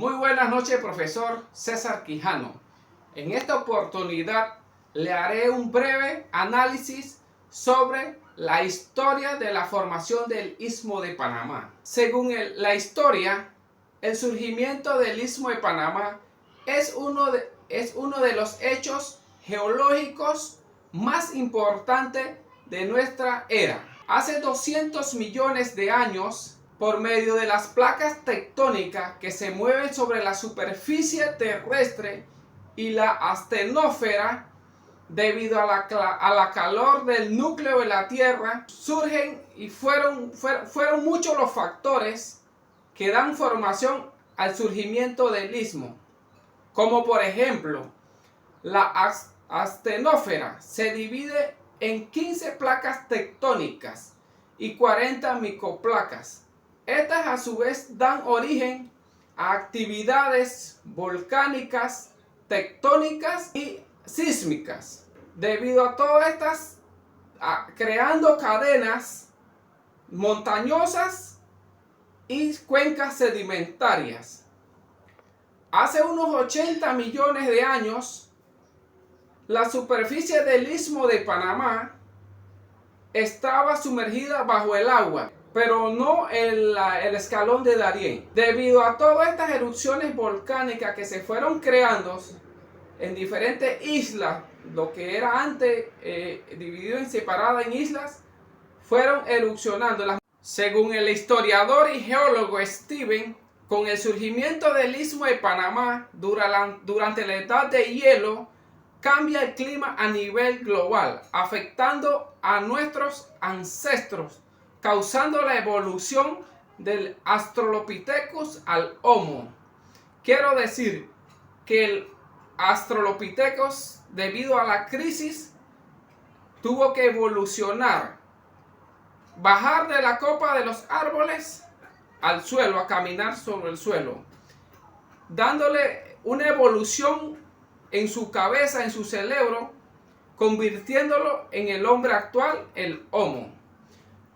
Muy buenas noches, profesor César Quijano. En esta oportunidad le haré un breve análisis sobre la historia de la formación del Istmo de Panamá. Según la historia, el surgimiento del Istmo de Panamá es uno de los hechos geológicos más importantes de nuestra era. Hace 200 millones de años, por medio de las placas tectónicas que se mueven sobre la superficie terrestre y la astenósfera, debido a la calor del núcleo de la Tierra, surgen y fueron muchos los factores que dan formación al surgimiento del istmo, como por ejemplo, la astenósfera se divide en 15 placas tectónicas y 40 microplacas. Estas a su vez dan origen a actividades volcánicas, tectónicas y sísmicas. Debido a todas estas, creando cadenas montañosas y cuencas sedimentarias. Hace unos 80 millones de años, la superficie del Istmo de Panamá estaba sumergida bajo el agua, pero no el escalón de Darién. Debido a todas estas erupciones volcánicas que se fueron creando en diferentes islas, lo que era antes dividido en separadas en islas, fueron erupcionando. Según el historiador y geólogo Steven, con el surgimiento del Istmo de Panamá durante la edad de hielo, cambia el clima a nivel global, afectando a nuestros ancestros, causando la evolución del Australopithecus al Homo. Quiero decir que el Australopithecus, debido a la crisis, tuvo que evolucionar, bajar de la copa de los árboles al suelo, a caminar sobre el suelo, dándole una evolución en su cabeza, en su cerebro, convirtiéndolo en el hombre actual, el Homo.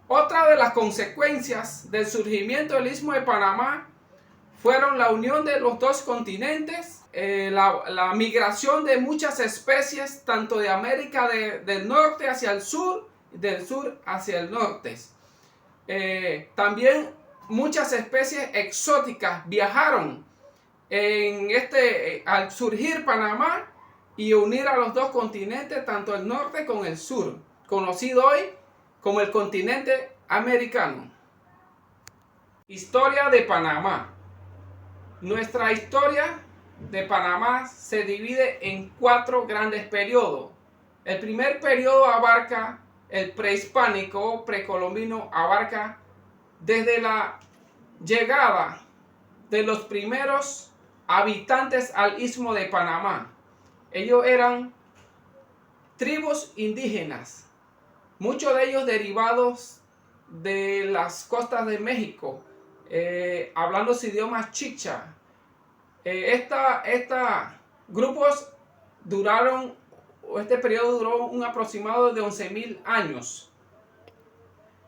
Otra de las consecuencias del surgimiento del Istmo de Panamá fueron la unión de los dos continentes, la migración de muchas especies, tanto de América del norte hacia el sur, del sur hacia el norte. También muchas especies exóticas viajaron al surgir Panamá y unir a los dos continentes, tanto el norte como el sur, conocido hoy como el continente americano. Historia de Panamá. Nuestra historia de Panamá se divide en 4 grandes periodos. El primer periodo abarca el prehispánico o precolombino, abarca desde la llegada de los primeros habitantes al Istmo de Panamá. Ellos eran tribus indígenas, muchos de ellos derivados de las costas de México, hablando su idioma chicha. Grupos este periodo duró un aproximado de 11.000 años.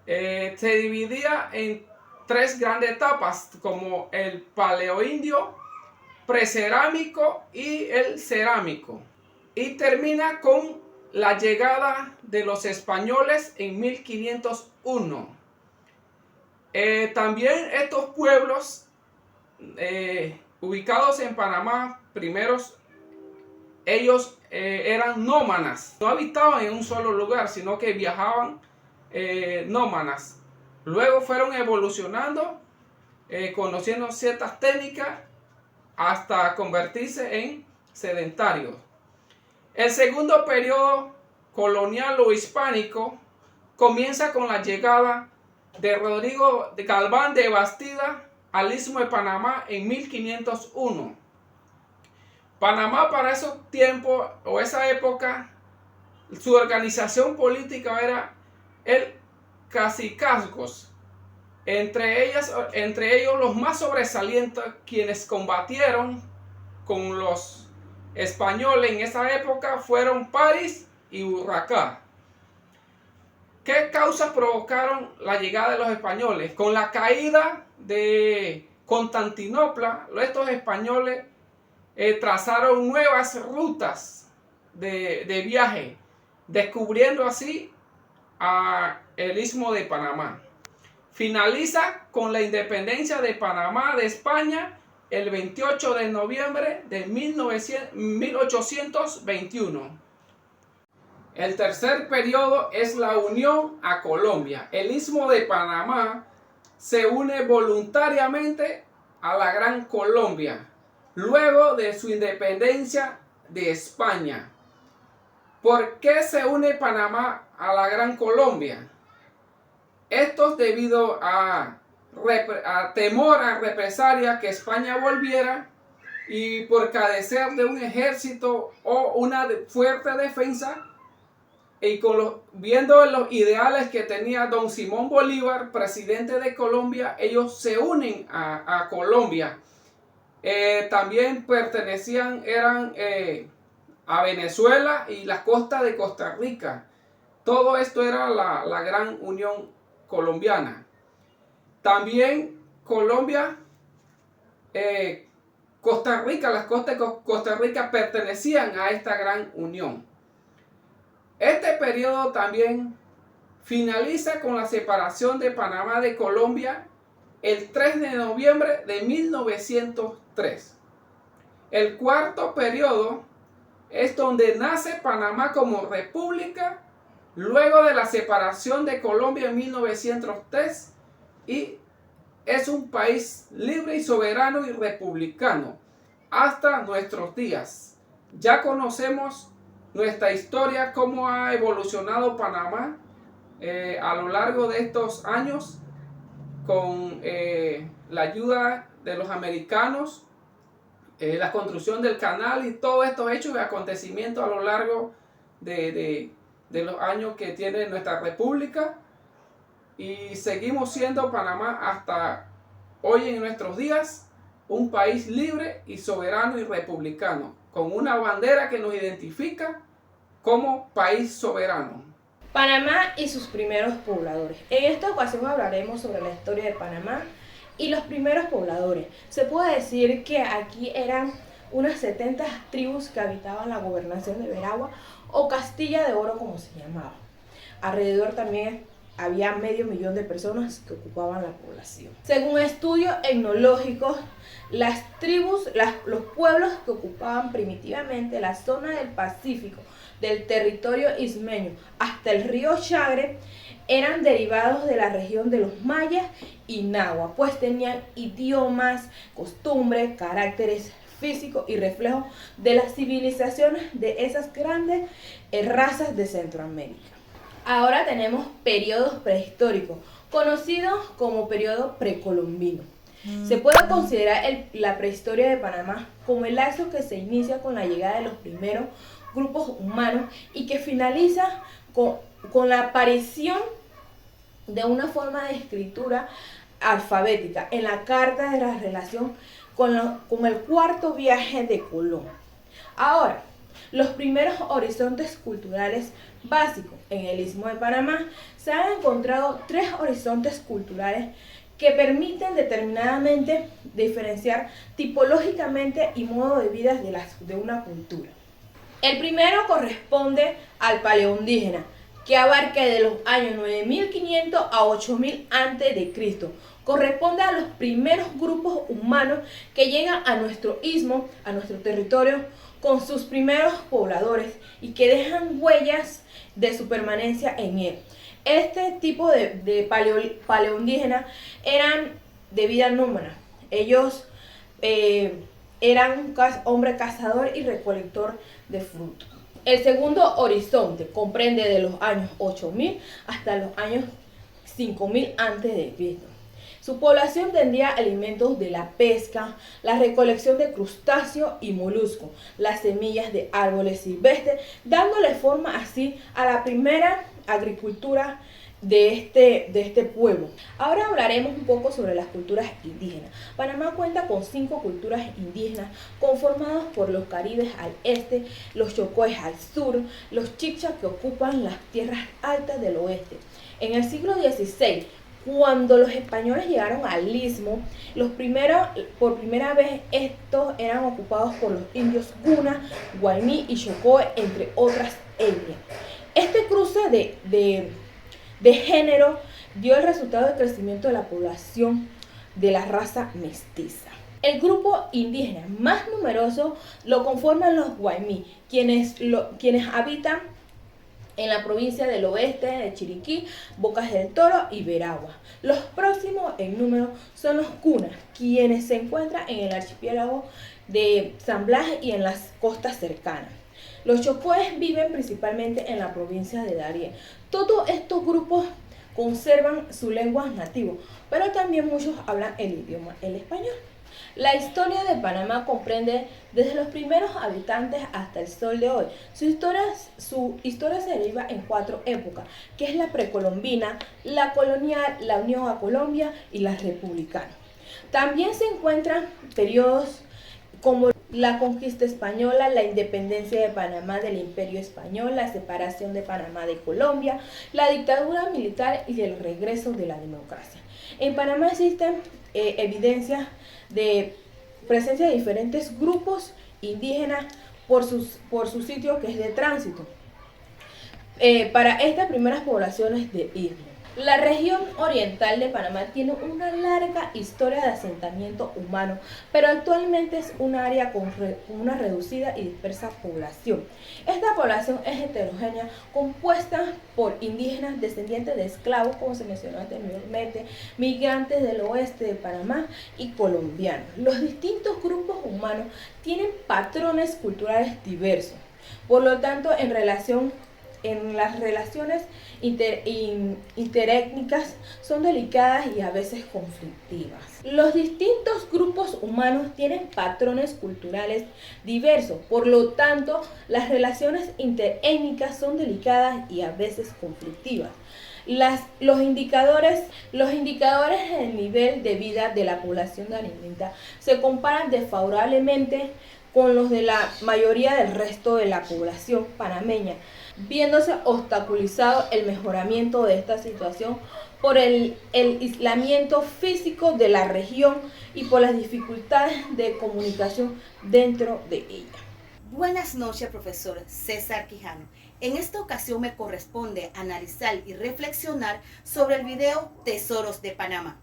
Se dividía en 3 grandes etapas, como el paleoindio, precerámico y el cerámico, y termina con la llegada de los españoles en 1501. También estos pueblos ubicados en Panamá, primeros, ellos eran nómadas, no habitaban en un solo lugar, sino que viajaban nómadas. Luego fueron evolucionando, conociendo ciertas técnicas, hasta convertirse en sedentarios. El segundo periodo colonial o hispánico comienza con la llegada de Rodrigo de Galván de Bastida al Istmo de Panamá en 1501. Panamá, para esos tiempos o esa época, su organización política era el cacicazgos. Entre ellos los más sobresalientes, quienes combatieron con los españoles en esa época, fueron París y Urraca. ¿Qué causas provocaron la llegada de los españoles? Con la caída de Constantinopla, estos españoles trazaron nuevas rutas de viaje, descubriendo así el Istmo de Panamá. Finaliza con la independencia de Panamá de España el 28 de noviembre de 1821. El tercer periodo es la unión a Colombia. El Istmo de Panamá se une voluntariamente a la Gran Colombia luego de su independencia de España. ¿Por qué se une Panamá a la Gran Colombia? Esto es debido a temor a represalia que España volviera y por carecer de un ejército o una fuerte defensa, y viendo los ideales que tenía don Simón Bolívar, presidente de Colombia, ellos se unen a Colombia. También eran a Venezuela y la costa de Costa Rica. Todo esto era la gran unión colombiana. También Colombia, Costa Rica, las costas de Costa Rica pertenecían a esta gran unión. Este periodo también finaliza con la separación de Panamá de Colombia el 3 de noviembre de 1903. El cuarto periodo es donde nace Panamá como república luego de la separación de Colombia en 1903 y es un país libre y soberano y republicano hasta nuestros días. Ya conocemos nuestra historia, cómo ha evolucionado Panamá a lo largo de estos años con la ayuda de los americanos, la construcción del canal y todos estos hechos y acontecimientos a lo largo de los años que tiene nuestra república, y seguimos siendo Panamá hasta hoy en nuestros días un país libre y soberano y republicano, con una bandera que nos identifica como país soberano. Panamá y sus primeros pobladores. En esta ocasión hablaremos sobre la historia de Panamá y los primeros pobladores. Se puede decir que aquí eran unas 70 tribus que habitaban la gobernación de Veragua o Castilla de Oro, como se llamaba. Alrededor también había 500.000 de personas que ocupaban la población. Según estudios etnológicos, las tribus, los pueblos que ocupaban primitivamente la zona del Pacífico, del territorio ismeño hasta el río Chagre, eran derivados de la región de los mayas y náhuatl, pues tenían idiomas, costumbres, caracteres físicos y reflejos de las civilizaciones de esas grandes razas de Centroamérica. Ahora tenemos periodos prehistóricos, conocidos como periodo precolombino. Se puede considerar la prehistoria de Panamá como el lapso que se inicia con la llegada de los primeros grupos humanos y que finaliza con la aparición de una forma de escritura alfabética en la carta de la relación con el cuarto viaje de Colón. Ahora, los primeros horizontes culturales básicos en el Istmo de Panamá. Se han encontrado 3 horizontes culturales que permiten determinadamente diferenciar tipológicamente y modo de vida de una cultura. El primero corresponde al paleoindígena, que abarca de los años 9500 a 8000 a.C. Corresponde a los primeros grupos humanos que llegan a nuestro istmo, a nuestro territorio, con sus primeros pobladores y que dejan huellas de su permanencia en él. Este tipo de paleoindígenas eran de vida nómada. Ellos eran hombre cazador y recolector de frutos. El segundo horizonte comprende de los años 8000 hasta los años 5000 a.C. Su población tendría alimentos de la pesca, la recolección de crustáceos y moluscos, las semillas de árboles silvestres, dándole forma así a la primera agricultura de este pueblo. Ahora hablaremos un poco sobre las culturas indígenas. Panamá cuenta con 5 culturas indígenas conformadas por los caribes al este, los chocoes al sur, los chichas que ocupan las tierras altas del oeste. En el siglo XVI, Cuando los españoles llegaron al Istmo, por primera vez estos eran ocupados por los indios Guna, Guayní y Chocó, entre otras etnias. Este cruce de género dio el resultado del crecimiento de la población de la raza mestiza. El grupo indígena más numeroso lo conforman los Guayní, quienes habitan en la provincia del oeste de Chiriquí, Bocas del Toro y Veragua. Los próximos en número son los Cunas, quienes se encuentran en el archipiélago de San Blas y en las costas cercanas. Los chocóes viven principalmente en la provincia de Darién. Todos estos grupos conservan su lengua nativa, pero también muchos hablan el idioma, el español. La historia de Panamá comprende desde los primeros habitantes hasta el sol de hoy. Su historia se deriva en 4 épocas, que es la precolombina, la colonial, la unión a Colombia y la republicana. También se encuentran periodos como la conquista española, la independencia de Panamá del Imperio Español, la separación de Panamá de Colombia, la dictadura militar y el regreso de la democracia. En Panamá existen evidencias de presencia de diferentes grupos indígenas por su sitio que es de tránsito para estas primeras poblaciones de istmo. La región oriental de Panamá tiene una larga historia de asentamiento humano, pero actualmente es un área con una reducida y dispersa población. Esta población es heterogénea, compuesta por indígenas descendientes de esclavos, como se mencionó anteriormente, migrantes del oeste de Panamá y colombianos. Los distintos grupos humanos tienen patrones culturales diversos, por lo tanto, en las relaciones interétnicas son delicadas y a veces conflictivas. Los distintos grupos humanos tienen patrones culturales diversos, por lo tanto, las relaciones interétnicas son delicadas y a veces conflictivas. Los indicadores del nivel de vida de la población garineta se comparan desfavorablemente con los de la mayoría del resto de la población panameña, viéndose obstaculizado el mejoramiento de esta situación por el aislamiento físico de la región y por las dificultades de comunicación dentro de ella. Buenas noches, profesor César Quijano. En esta ocasión me corresponde analizar y reflexionar sobre el video Tesoros de Panamá.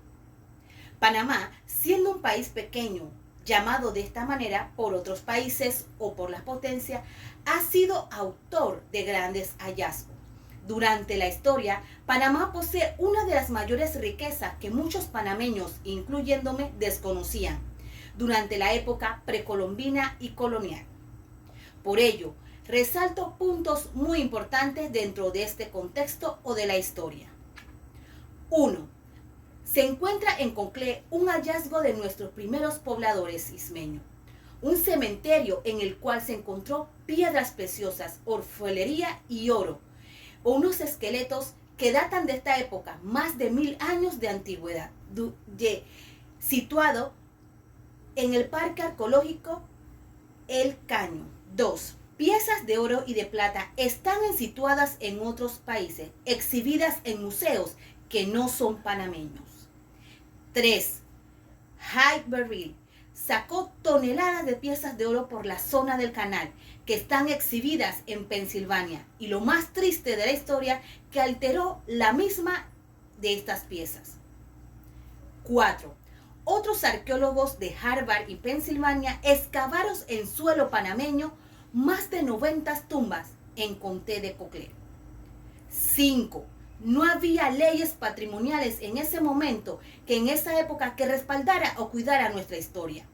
Panamá, siendo un país pequeño, llamado de esta manera por otros países o por las potencias, ha sido autor de grandes hallazgos. Durante la historia, Panamá posee una de las mayores riquezas que muchos panameños, incluyéndome, desconocían durante la época precolombina y colonial. Por ello, resalto puntos muy importantes dentro de este contexto o de la historia. 1. Se encuentra en Conclé un hallazgo de nuestros primeros pobladores ismeños, un cementerio en el cual se encontró piedras preciosas, orfebrería y oro, o unos esqueletos que datan de esta época, más de 1000 años de antigüedad, situado en el Parque Arqueológico El Caño. 2. Piezas de oro y de plata están situadas en otros países, exhibidas en museos que no son panameños. 3. Highbury sacó toneladas de piezas de oro por la zona del canal, que están exhibidas en Pensilvania, y lo más triste de la historia, que alteró la misma de estas piezas. 4. Otros arqueólogos de Harvard y Pensilvania excavaron en suelo panameño más de 90 tumbas en Conté de Conclé. 5. No había leyes patrimoniales en ese momento, que en esa época, que respaldara o cuidara nuestra historia.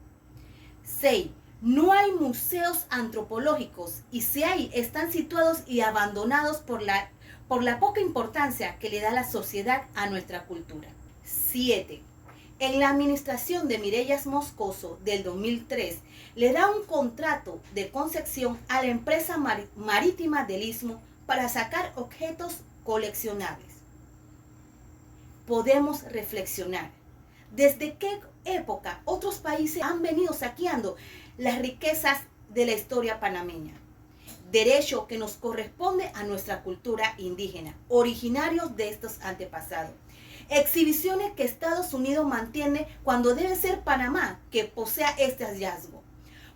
6. No hay museos antropológicos, y si hay, están situados y abandonados por la poca importancia que le da la sociedad a nuestra cultura. 7. En la administración de Mirellas Moscoso del 2003, le da un contrato de concesión a la empresa marítima del Istmo para sacar objetos coleccionables. Podemos reflexionar desde qué época otros países han venido saqueando las riquezas de la historia panameña, derecho que nos corresponde a nuestra cultura indígena, originarios de estos antepasados. Exhibiciones que Estados Unidos mantiene cuando debe ser Panamá que posea este hallazgo.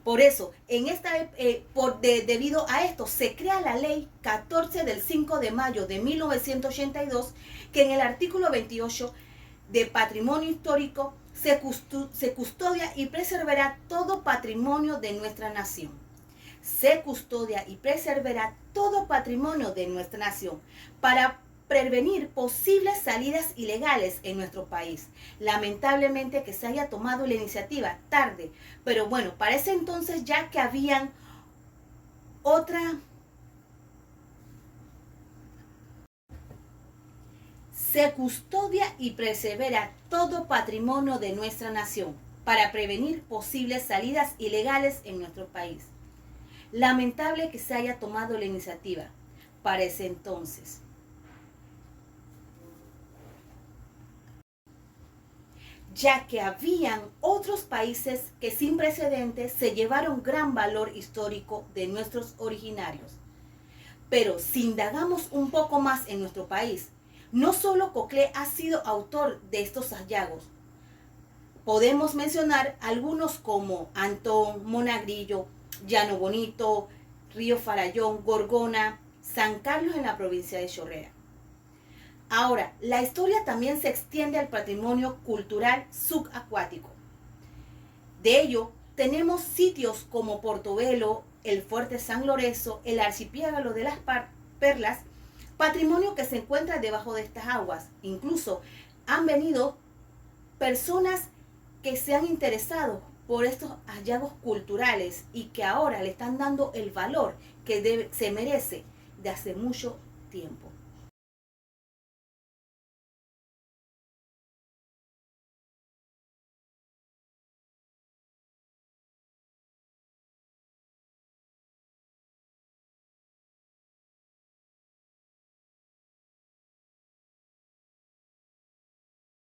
Por eso, debido a esto, se crea la ley 14 del 5 de mayo de 1982, que en el artículo 28 de Patrimonio Histórico se custodia y preservará todo patrimonio de nuestra nación. Se custodia y preservará todo patrimonio de nuestra nación para prevenir posibles salidas ilegales en nuestro país. Lamentablemente que se haya tomado la iniciativa tarde, pero bueno, para ese entonces ya que habían se custodia y persevera todo patrimonio de nuestra nación para prevenir posibles salidas ilegales en nuestro país. Lamentable que se haya tomado la iniciativa para ese entonces. Ya que habían otros países que sin precedentes se llevaron gran valor histórico de nuestros originarios. Pero si indagamos un poco más en nuestro país, no solo Coclé ha sido autor de estos hallazgos. Podemos mencionar algunos como Antón, Monagrillo, Llano Bonito, Río Farallón, Gorgona, San Carlos en la provincia de Chorrera. Ahora, la historia también se extiende al patrimonio cultural subacuático. De ello, tenemos sitios como Portobelo, el Fuerte San Lorenzo, el Archipiélago de las Perlas, patrimonio que se encuentra debajo de estas aguas. Incluso han venido personas que se han interesado por estos hallazgos culturales y que ahora le están dando el valor que se merece de hace mucho tiempo.